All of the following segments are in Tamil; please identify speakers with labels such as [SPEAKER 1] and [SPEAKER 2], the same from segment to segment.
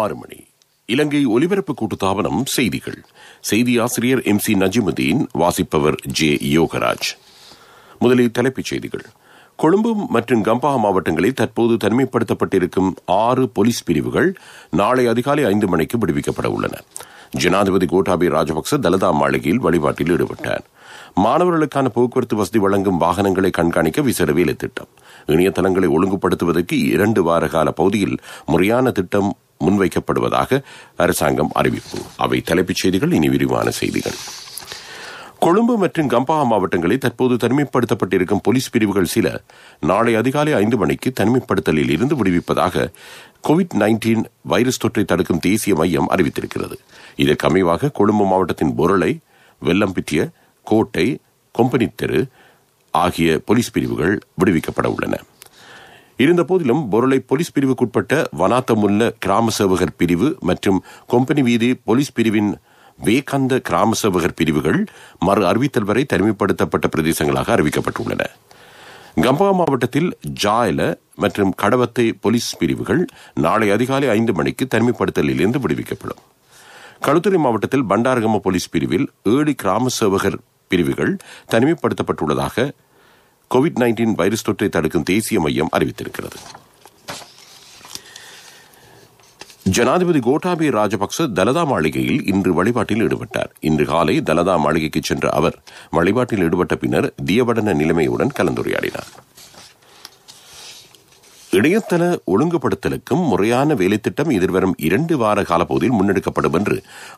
[SPEAKER 1] 6 மணி. இலங்கை ஒலிபரப்பு கூட்டுத்தாபனம் செய்திகள். செய்தி ஆசிரியர் MC நஜிமுதீன், வாசிப்பவர் J. யோகராஜ். முதலில் தலைப்புச் செய்திகள். கொழும்பு மற்றும் கம்பஹா மாவட்டங்களில் தற்போது தனிமைப்படுத்தப்பட்டிருக்கும் 6 போலீஸ் பிரிவுகள் நாளை அதிகாலை 5 மணிக்கு விடுவிக்கப்பட உள்ளன. ஜனாதிபதி கோட்டாபய ராஜபக்ச தலதா மாளிகையில் வழிபாட்டில் ஈடுபட்டார். மாணவர்களுக்கான போக்குவரத்து வசதி வழங்கும் வாகனங்களை கண்காணிக்க விசேட வேலை திட்டம். இணையதளங்களை ஒழுங்குபடுத்துவதற்கு 2 வார கால பகுதியில் முறையான திட்டம் முன்வைக்கப்படுவதாக அரசாங்கம் அறிவிப்பு. அவை தலைப்புச் செய்திகள். இனி விரிவான செய்திகள். கொழும்பு மற்றும் கம்பஹா மாவட்டங்களில் தற்போது தனிமைப்படுத்தப்பட்டிருக்கும் போலீஸ் பிரிவுகள் சில நாளை அதிகாலை 5 மணிக்கு தனிமைப்படுத்தலில் இருந்து விடுவிப்பதாக COVID-19 வைரஸ் தொற்றை தடுக்கும் தேசிய மையம் அறிவித்திருக்கிறது. இதற்கு அமைவாக கொழும்பு மாவட்டத்தின் பொருளை, வெள்ளம்பிட்டிய, கோட்டை, கொம்பனி தெரு ஆகிய போலீஸ் பிரிவுகள் விடுவிக்கப்பட உள்ளன. இருந்தபோதிலும் பொருளை போலீஸ் பிரிவுக்குட்பட்ட வனாத்தமுல்ல கிராம சேவகர் பிரிவு மற்றும் கொம்பனி வீதி போலீஸ் பிரிவின் வேகந்த கிராம சேவகர் பிரிவுகள் மறு அறிவித்தல் வரை தனிமைப்படுத்தப்பட்ட பிரதேசங்களாக அறிவிக்கப்பட்டுள்ளன. கம்பஹா மாவட்டத்தில் ஜாயல மற்றும் கடவத்தை போலீஸ் பிரிவுகள் நாளை அதிகாலை 5 மணிக்கு தனிமைப்படுத்தலில் இருந்து விடுவிக்கப்படும். களுத்துறை மாவட்டத்தில் பண்டாரகம போலீஸ் பிரிவில் 7 கிராம சேவகர் பிரிவுகள் தனிமைப்படுத்தப்பட்டுள்ளதாக COVID-19 வைரஸ் தொற்றை தடுக்கும் தேசிய மையம் அறிவித்திருக்கிறது. ஜனாதிபதி கோட்டாபய ராஜபக்ச தலதா மாளிகையில் இன்று வழிபாட்டில் ஈடுபட்டார். இன்று காலை தலதா மாளிகைக்கு சென்ற அவர் வழிபாட்டில் ஈடுபட்ட பின்னர் தியவடன நிலைமையுடன் கலந்துரையாடினார். இணையதள ஒழுங்குபடுத்தலுக்கும் முறையான வேலைத்திட்டம் எதிர்வரும் 2 வார காலப்பகுதியில் முன்னெடுக்கப்படும் என்று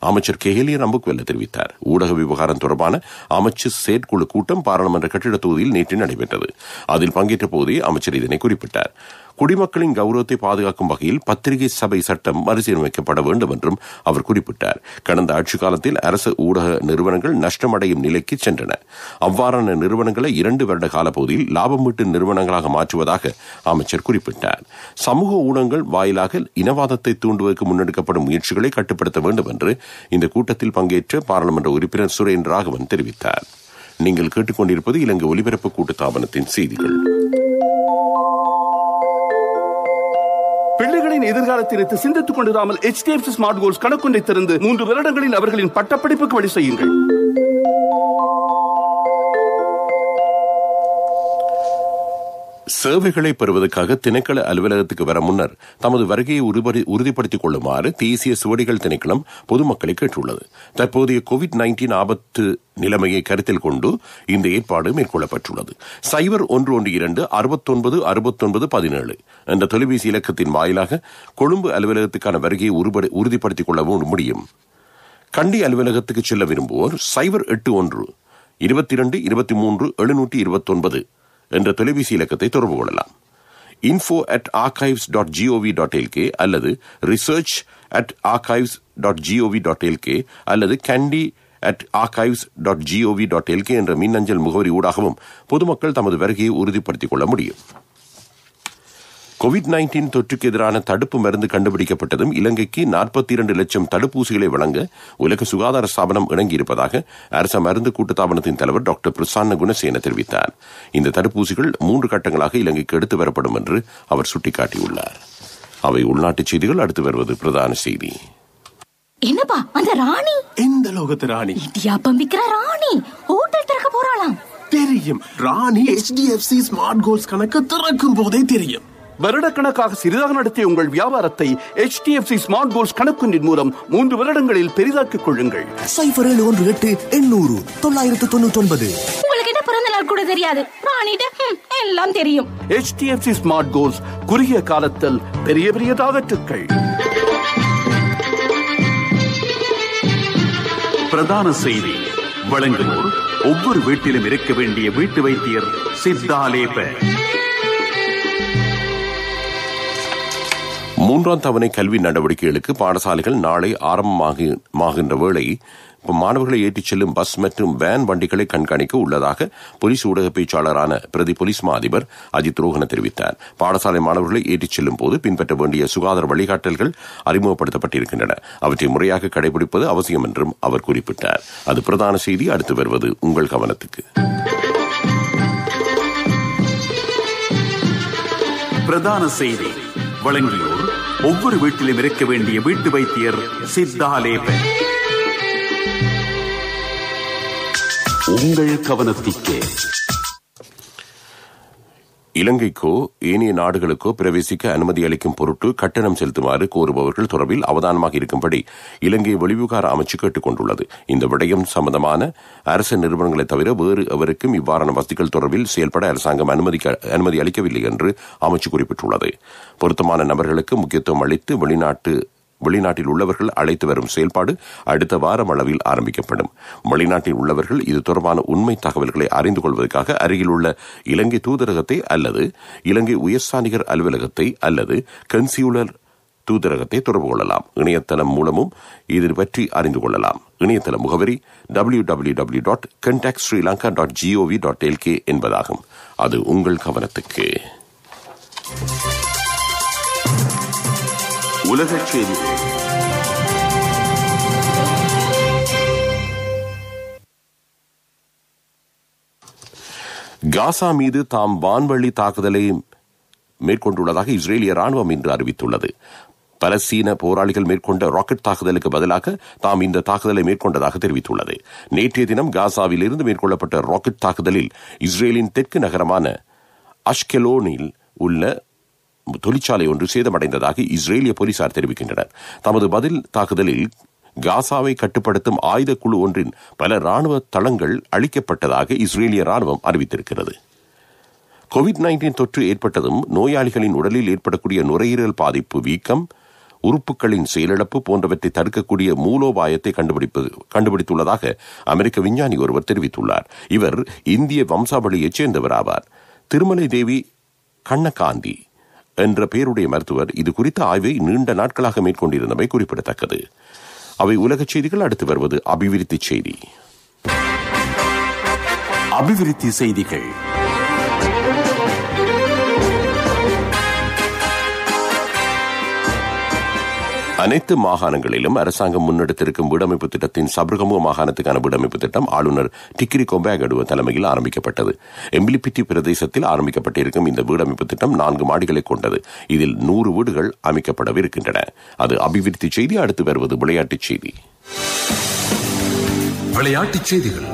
[SPEAKER 1] அமைச்சர் கெஹலிய ரம்புக்வெல்ல தெரிவித்தார். ஊடக விவகாரம் தொடர்பான அமைச்சர் செயற்குழு கூட்டம் பாராளுமன்ற கட்டிட தொகுதியில் நேற்று நடைபெற்றது. அதில் பங்கேற்ற போதே அமைச்சர் இதனை குறிப்பிட்டார். குடிமக்களின் கௌரவத்தை பாதுகாக்கும் வகையில் பத்திரிகை சபை சட்டம் மறுசீரமைக்கப்பட வேண்டும் என்றும் அவர் குறிப்பிட்டார். கடந்த ஆட்சி காலத்தில் அரசு ஊடக நிறுவனங்கள் நஷ்டமடையும் நிலைக்கு சென்றன. அவ்வாறான நிறுவனங்களை 2 வருட காலப்பகுதியில் லாபம் ஈட்டும் நிறுவனங்களாக மாற்றுவதாக அமைச்சர் குறிப்பிட்டார். சமூக ஊடகங்கள் வாயிலாக இனவாதத்தை தூண்டுவதற்கு முன்னெடுக்கப்படும் முயற்சிகளை கட்டுப்படுத்த வேண்டும் என்று இந்த கூட்டத்தில் பங்கேற்ற பாராளுமன்ற உறுப்பினர் சுரேன் ராகவன் தெரிவித்தார். நீங்கள் கேட்டுக்கொண்டிருப்பது இலங்கை ஒலிபரப்பு கூட்டுத்தாபனத்தின் செய்திகள்.
[SPEAKER 2] பிள்ளைகளின் எதிர்காலத்திற்கு சிந்தித்துக் கொண்டிராமல் HDFC ஸ்மார்ட் கோல்ஸ் கணக்கொன்றை திறந்து 3 வருடங்களில் அவர்களின் பட்டப்படிப்புக்கு வழி செய்யுங்கள்.
[SPEAKER 1] சேவைகளை பெறுவதற்காக திணைக்கள அலுவலகத்துக்கு வர முன்னர் தமது வருகையை உறுதிப்படுத்திக் கொள்ளுமாறு தேசிய சுவடிகள் திணைக்களம் பொதுமக்களை கேட்டுள்ளது. தற்போதைய COVID-19 ஆபத்து நிலைமையை கருத்தில் கொண்டு இந்த ஏற்பாடு மேற்கொள்ளப்பட்டுள்ளது. 0112 69 69 17 என்ற தொலைபேசி இலக்கத்தின் வாயிலாக கொழும்பு அலுவலகத்துக்கான வருகையை உறுதிப்படுத்திக் கொள்ள முடியும். கண்டி அலுவலகத்துக்கு செல்ல விரும்புவோர் 081 22 23 729 என்ற தொலைபேசி இலக்கத்தை தொடர்பு கொள்ளலாம். info@archives.gov.lk அல்லது research@archives.gov.lk அல்லது candy@archives.gov.lk என்ற மின்னஞ்சல் முகவரி ஊடாகவும் பொதுமக்கள் தமது வருகையை உறுதிப்படுத்திக் கொள்ள முடியும். COVID-19 தொற்றுக்கு எதிரான தடுப்பு மருந்து கண்டுபிடிக்கப்பட்டதும் இலங்கைக்கு 42 லட்சம் தடுப்பூசிகளை வழங்க உலக சுகாதார ஸ்தாபனம் இணங்கியிருப்பதாக அரச மருந்து கூட்டுத்தாபனத்தின் தலைவர் டாக்டர் பிரசன்ன குணசேன தெரிவித்தார். இந்த தடுப்பூசிகள் 3 கட்டங்களாக இலங்கைக்கு எடுத்து வரப்படும் என்று அவர் சுட்டிக்காட்டியுள்ளார். அவை உள்நாட்டுச் செய்திகள். அடுத்து வருவது பிரதான செய்தி.
[SPEAKER 3] என்னப்பா அந்த ராணி?
[SPEAKER 2] எந்த லோகத்து ராணி?
[SPEAKER 3] இடியாப்பம் விக்கிற ராணி ஹோட்டல் திறக்க போறாளாம்.
[SPEAKER 2] தெரியும். ராணி HDFC ஸ்மார்ட் கோல்ஸ் கணக்கு திறக்கும் போதே தெரியும். வருடக்கணக்காக சிறிதாக நடத்திய உங்கள் வியாபாரத்தை HDFC ஸ்மார்ட் கோல்ஸ் கணக்குன்றின் மூலம் 3 வருடங்களில் பெரிதாக்கிக் கொள்ளுங்கள்.
[SPEAKER 4] 0718 800 999.
[SPEAKER 3] உங்களுக்கு என்ன பிறந்த நாள் கூட தெரியாது, ராணிட்ட எல்லாம் தெரியும்.
[SPEAKER 2] HDFC ஸ்மார்ட் கோல்ஸ் குறுகிய காலத்தில் பெரிய பெரிய டார்கெட்டுகள்.
[SPEAKER 5] பிரதான செய்தி வழங்குவோர் ஒவ்வொரு வீட்டிலும் இருக்க வேண்டிய வீட்டு வைத்தியர் சித்தாலேப.
[SPEAKER 1] 3ஆம் தவணை கல்வி நடவடிக்கைகளுக்கு பாடசாலைகள் நாளை ஆரம்பமாகின்ற வேளை மாணவர்களை ஏற்றிச் செல்லும் பஸ் மற்றும் வேன் வண்டிகளை கண்காணிக்க உள்ளதாக போலீஸ் ஊடக பேச்சாளரான பிரதி போலீஸ் மா அதிபர் அஜித் ரோஹன தெரிவித்தார். பாடசாலை மாணவர்களை ஏற்றிச் செல்லும் போது பின்பற்ற வேண்டிய சுகாதார வழிகாட்டல்கள் அறிமுகப்படுத்தப்பட்டிருக்கின்றன. அவற்றை முறையாக கடைபிடிப்பது அவசியம் என்றும் அவர் குறிப்பிட்டார். அது பிரதான செய்தி. அடுத்து வருவது உங்கள் கவனத்துக்கு.
[SPEAKER 5] பிரதான செய்தி வழங்கியோர் ஒவ்வொரு வீட்டிலும் இருக்க வேண்டிய வீட்டு வைத்தியர் சித்தாலேபன். உங்கள் கவனத்திற்கு.
[SPEAKER 1] இலங்கைக்கோ ஏனைய நாடுகளுக்கோ பிரவேசிக்க அனுமதி அளிக்கும் பொருட்டு கட்டணம் செலுத்துமாறு கோருபவர்கள் தொடர்பில் அவதானமாக இருக்கும்படி இலங்கை வெளிவிவகார அமைச்சு கேட்டுக் கொண்டுள்ளது. இந்த விடயம் சம்பந்தமான அரசு நிறுவனங்களை தவிர வேறு எவருக்கும் இவ்வாறான வசதிகள் தொடர்பில் செயல்பட அரசாங்கம் அனுமதி அளிக்கவில்லை என்று அமைச்சு குறிப்பிட்டுள்ளது. பொருத்தமான நபர்களுக்கு முக்கியத்துவம் அளித்து வெளிநாட்டில் உள்ளவர்கள் அழைத்து வரும் செயல்பாடு அடுத்த வாரம் அளவில் ஆரம்பிக்கப்படும். வெளிநாட்டில் உள்ளவர்கள் இது தொடர்பான உண்மை தகவல்களை அறிந்து கொள்வதற்காக அருகில் உள்ள இலங்கை தூதரகத்தை அல்லது இலங்கை உயர்ஸ்தானிகர் அலுவலகத்தை அல்லது கன்சியுலர் தூதரகத்தை தொடர்பு கொள்ளலாம். இணையதளம் மூலமும் இது பற்றி அறிந்து கொள்ளலாம். இணையதள முகவரி www.contactsrilanka.gov.lk என்பதாகும். அது உங்கள் கவனத்துக்கு.
[SPEAKER 5] உலகச் செய்திகள்.
[SPEAKER 1] காசா மீது தாம் வான்வழி தாக்குதலை மேற்கொண்டுள்ளதாக இஸ்ரேலிய ராணுவம் இன்று அறிவித்துள்ளது. பலஸ்தீன போராளிகள் மேற்கொண்ட ராக்கெட் தாக்குதலுக்கு பதிலாக தாம் இந்த தாக்குதலை மேற்கொண்டதாக தெரிவித்துள்ளது. நேற்றைய தினம் காசாவில் இருந்து மேற்கொள்ளப்பட்ட ராக்கெட் தாக்குதலில் இஸ்ரேலின் தெற்கு நகரமான அஷ்கெலோனில் உள்ள தொழிற்சாலை ஒன்று சேதமடைந்ததாக இஸ்ரேலிய போலீசார் தெரிவிக்கின்றனர். தமது பதில் தாக்குதலில் காசாவை கட்டுப்படுத்தும் ஆயுத குழு ஒன்றின் பல ராணுவ தளங்கள் அழிக்கப்பட்டதாக இஸ்ரேலிய ராணுவம் அறிவித்திருக்கிறது. கோவிட்-19 தொற்று ஏற்பட்டதும் நோயாளிகளின் உடலில் ஏற்படக்கூடிய நுரையீரல் பாதிப்பு, வீக்கம், உறுப்புகளின் செயலிழப்பு போன்றவற்றை தடுக்கக்கூடிய மூலோபாயத்தை கண்டுபிடித்துள்ளதாக அமெரிக்க விஞ்ஞானி ஒருவர் தெரிவித்துள்ளார். இவர் இந்திய வம்சாவளியைச் சேர்ந்தவர் ஆவார். திருமலை தேவி கண்ணகாந்தி என்ற பெயருடைய மருத்துவர் இது குறித்த ஆய்வை நீண்ட நாட்களாக மேற்கொண்டிருந்தமை குறிப்பிடத்தக்கது. அவை உலகச் செய்திகள். அடுத்து வருவது அபிவிருத்தி செய்தி.
[SPEAKER 5] அபிவிருத்தி செய்திகள்.
[SPEAKER 1] அனைத்து மாகாணங்களிலும் அரசாங்கம் முன்னெடுத்திருக்கும் வீடமைப்பு திட்டத்தின் சபரகமுவ மாகாணத்துக்கான வீடமைப்பு திட்டம் ஆளுநர் டிக்கிரி கொம்பேகடுவ தலைமையில் ஆரம்பிக்கப்பட்டது. எம்பிலிப்பிட்டி பிரதேசத்தில் ஆரம்பிக்கப்பட்டிருக்கும் இந்த வீடமைப்பு திட்டம் 4 மாடிகளை கொண்டது. இதில் 100 வீடுகள் அமைக்கப்படவிருக்கின்றன. அது அபிவிருத்தி செய்தி. அடுத்து வருவது விளையாட்டுச் செய்தி.
[SPEAKER 6] விளையாட்டுச் செய்திகள்.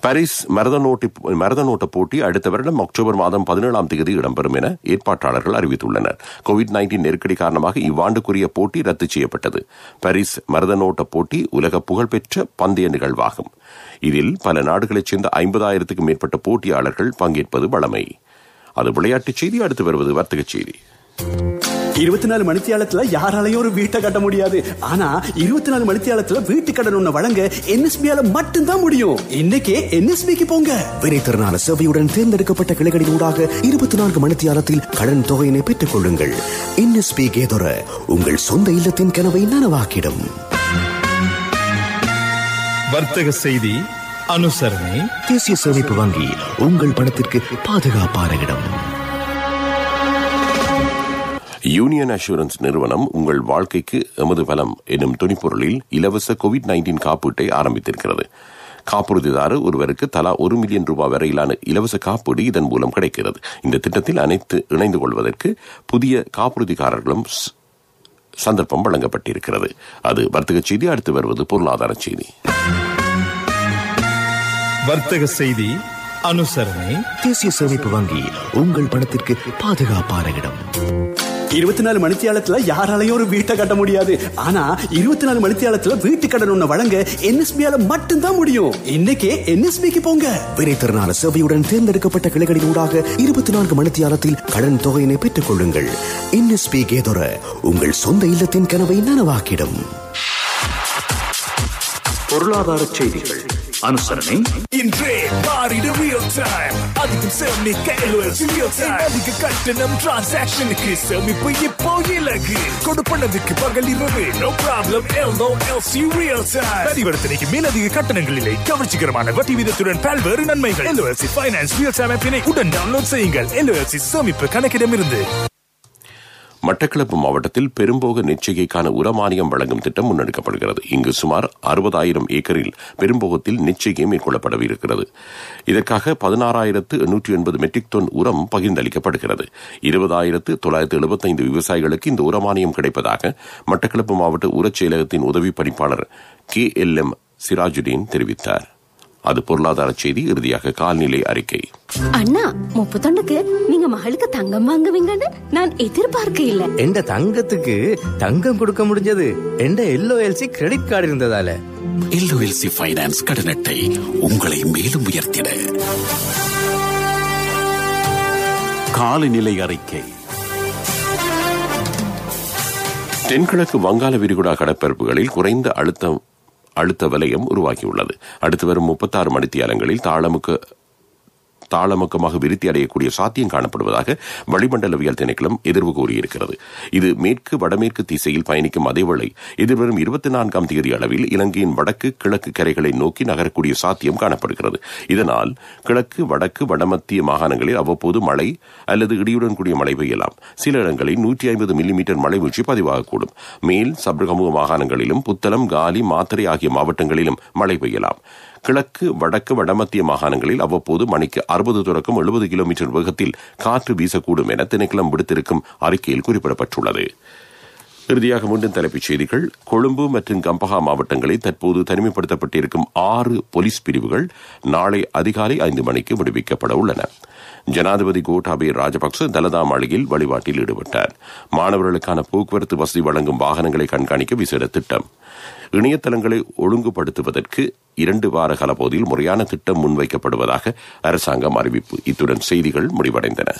[SPEAKER 1] பாரிஸ் மரதனோட்ட போட்டி அடுத்த வருடம் அக்டோபர் மாதம் 17ஆம் தேதி இடம்பெறும் என ஏற்பாட்டாளர்கள் அறிவித்துள்ளனர். கோவிட்-19 நெருக்கடி காரணமாக இவ்வாண்டுக்குரிய போட்டி ரத்து செய்யப்பட்டது. பாரிஸ் மரதனோட்ட போட்டி உலக புகழ்பெற்ற பந்தய நிகழ்வாகும். இதில் பல நாடுகளைச் சேர்ந்த 50,000க்கும் மேற்பட்ட போட்டியாளர்கள் பங்கேற்பது வழமை. அது விளையாட்டுச் செய்தி. அடுத்து வருவது வர்த்தகச் செய்தி.
[SPEAKER 2] 24 மணித்தியாலத்துல யாராலையும் ஒரு வீட்டை கட்ட முடியாது. ஆனா 24 மணித்தியாலத்துல வீட்டு கடன் ஒண்ணு வழங்க NSBயால மட்டும்தான் முடியும். இன்னைக்கே NSBக்கு போங்க.
[SPEAKER 4] வினைத்திறனான சேவையுடன் தேர்ந்தெடுக்கப்பட்ட கிளைகளின் ஊடாக 24 மணித்தியாலத்தில் கடன் தொகையினை பெற்றுக் கொள்ளுங்கள். NSB கேதொர உங்கள் சொந்த இல்லத்தின் கனவை நனவாக்கிடும்.
[SPEAKER 6] வர்த்தக செய்தி அனுசரணை.
[SPEAKER 4] தேசிய சேமிப்பு வங்கி உங்கள் பணத்திற்கு பாதுகாப்பான இடம்.
[SPEAKER 1] யூனியன் அஷூரன்ஸ் நிறுவனம் உங்கள் வாழ்க்கைக்கு எமது பலம் எனும் துணிப்பொருளில் இலவச கோவிட்-19 காப்பீட்டை ஆரம்பித்திருக்கிறது. காப்புறுதிதாரர் ஒருவருக்கு தலா 1 மில்லியன் ரூபாய் வரையிலான இலவச காப்பீடு இதன் மூலம் கிடைக்கிறது. இந்த திட்டத்தில் இணைந்து கொள்வதற்கு புதிய காப்புறுதிக்காரர்களும் சந்தர்ப்பம் வழங்கப்பட்டிருக்கிறது. அது வர்த்தக செய்தி. அடுத்து வருவது பொருளாதார செய்தி.
[SPEAKER 6] வர்த்தக செய்தி அனுசரணை.
[SPEAKER 4] தேசிய சேமிப்பு வங்கி உங்கள் பணத்திற்கு பாதுகாப்பான இடம்.
[SPEAKER 2] 24 மணித்தியாலத்துல யாராலையும் ஒரு வீட்டை கட்ட முடியாது. ஆனா 24 மணித்தியாலத்துல வீட்டு கடன் ஒண்ணு வழங்க NSBயால மட்டும்தான் முடியும். இன்னைக்கே NSBக்கு போங்க.
[SPEAKER 4] வினைத்திறனான சேவையுடன் தேர்ந்தெடுக்கப்பட்ட கிளைகளின் ஊடாக 24 மணித்தியாலத்தில் கடன் தொகையினை பெற்றுக் கொள்ளுங்கள். NSB கேதொர உங்கள் சொந்த இல்லத்தின் கனவை நனவாக்கிடும்.
[SPEAKER 5] பொருளாதார செய்திகள் அனுசரணை.
[SPEAKER 7] இன்றே மாறிட real time. அதிகம் சேமிக்க LOLC real time. அதிக கட்டணம் டிரான்சாக்ஷனுக்கு சேமிப்பு இப்போ இலகு. கொடுப்பனவுக்கு பகல் இரவு no problem. LOLC real time. பரிவர்த்தனைக்கு மேலதிக கட்டணங்கள் இல்லை. கவர்ச்சிகரமான வட்டி விதத்துடன் பல்வேறு நன்மைகள். LOLC Finance real time ஆப்பினை உடன் டவுன்லோட் செய்யுங்கள். LOLC சேமிப்பு கணக்கிடமிருந்து.
[SPEAKER 1] மட்டக்களப்பு மாவட்டத்தில் பெரும்போக நெச்சைக்கான உரமானியம் வழங்கும் திட்டம் முன்னெடுக்கப்படுகிறது. இங்கு சுமார் 60,000 ஏக்கரில் பெரும்போகத்தில் நெச்சைகை மேற்கொள்ளப்படவிருக்கிறது. இதற்காக 16,880 மெட்ரிக் டன் உரம் பகிர்ந்தளிக்கப்படுகிறது. 20,975 விவசாயிகளுக்கு இந்த உரமானியம் கிடைப்பதாக மட்டக்களப்பு மாவட்ட உரச் செயலகத்தின் உதவி பணிப்பாளர் KLM சிராஜுதீன் தெரிவித்தார். அது பொருளாதார செய்தி. இறுதியாக கால்நிலை அறிக்கை.
[SPEAKER 3] அண்ணா 30 நீங்க மகளுக்கு தங்கம் வாங்குவீங்கன்னு நான் எதிர்பார்க்க இல்ல.
[SPEAKER 8] எந்த தங்கத்துக்கு தங்கம் கொடுக்க முடிஞ்சது எந்த LOLC கிரெடிட் கார்டு இருந்ததால.
[SPEAKER 9] LOLC ஃபைனான்ஸ் கடன் அட்டை உங்களை மேலும் உயர்த்திட. காலநிலை அறிக்கை.
[SPEAKER 1] தென்கிழக்கு வங்காள விரிகுடா கடற்பரப்புகளில் குறைந்த அழுத்த வலயம் உருவாகியுள்ளது. அடுத்து வரும் 36 மணித்தியாலங்களில் தாளமுக்கமாக விருத்தி அடையக்கூடிய சாத்தியம் காணப்படுவதாக வளிமண்டலவியல் திணைக்களம் எதிர்வு கூறியிருக்கிறது. இது மேற்கு வடமேற்கு திசையில் பயணிக்கும் அதேவேளை எதிர்வரும் 24ஆம் தேதி அளவில் இலங்கையின் வடக்கு கிழக்கு கரைகளை நோக்கி நகரக்கூடிய சாத்தியம் காணப்படுகிறது. இதனால் கிழக்கு வடக்கு வடமத்திய மாகாணங்களில் அவ்வப்போது மழை அல்லது இடியுடன் கூடிய மழை பெய்யலாம். சில இடங்களில் 150 மில்லிமீட்டர் மழை வீழ்ச்சி பதிவாகக்கூடும். மேல் சப்ரகமுக மாகாணங்களிலும் புத்தளம், காலி, மாத்தறை ஆகிய மாவட்டங்களிலும் மழை பெய்யலாம். கிழக்கு வடக்கு வடமத்திய மாகாணங்களில் அவ்வப்போது மணிக்கு 60 தொடக்கம் 70 கிலோமீட்டர் வேகத்தில் காற்று வீசக்கூடும் என திணைக்களம் விடுத்திருக்கும் அறிக்கையில் குறிப்பிடப்பட்டுள்ளது. இறுதியாக மீண்டும் தலைப்புச் செய்திகள். கொழும்பு மற்றும் கம்பஹா மாவட்டங்களில் தற்போது தனிமைப்படுத்தப்பட்டிருக்கும் 6 போலீஸ் பிரிவுகள் நாளை அதிகாலை 5 மணிக்கு விடுவிக்கப்பட உள்ளன. ஜனாதிபதி கோட்டாபய ராஜபக்ச தலதா மாளிகையில் வழிபாட்டில் ஈடுபட்டார். மாணவர்களுக்கான போக்குவரத்து வசதி வழங்கும் வாகனங்களை கண்காணிக்க விசேட திட்டம். இணையதளங்களை ஒழுங்குபடுத்துவதற்கு 2 வார காலப்பகுதியில் முறையான திட்டம் முன்வைக்கப்படுவதாக அரசாங்கம் அறிவிப்பு. இத்துடன் செய்திகள் முடிவடைந்தன.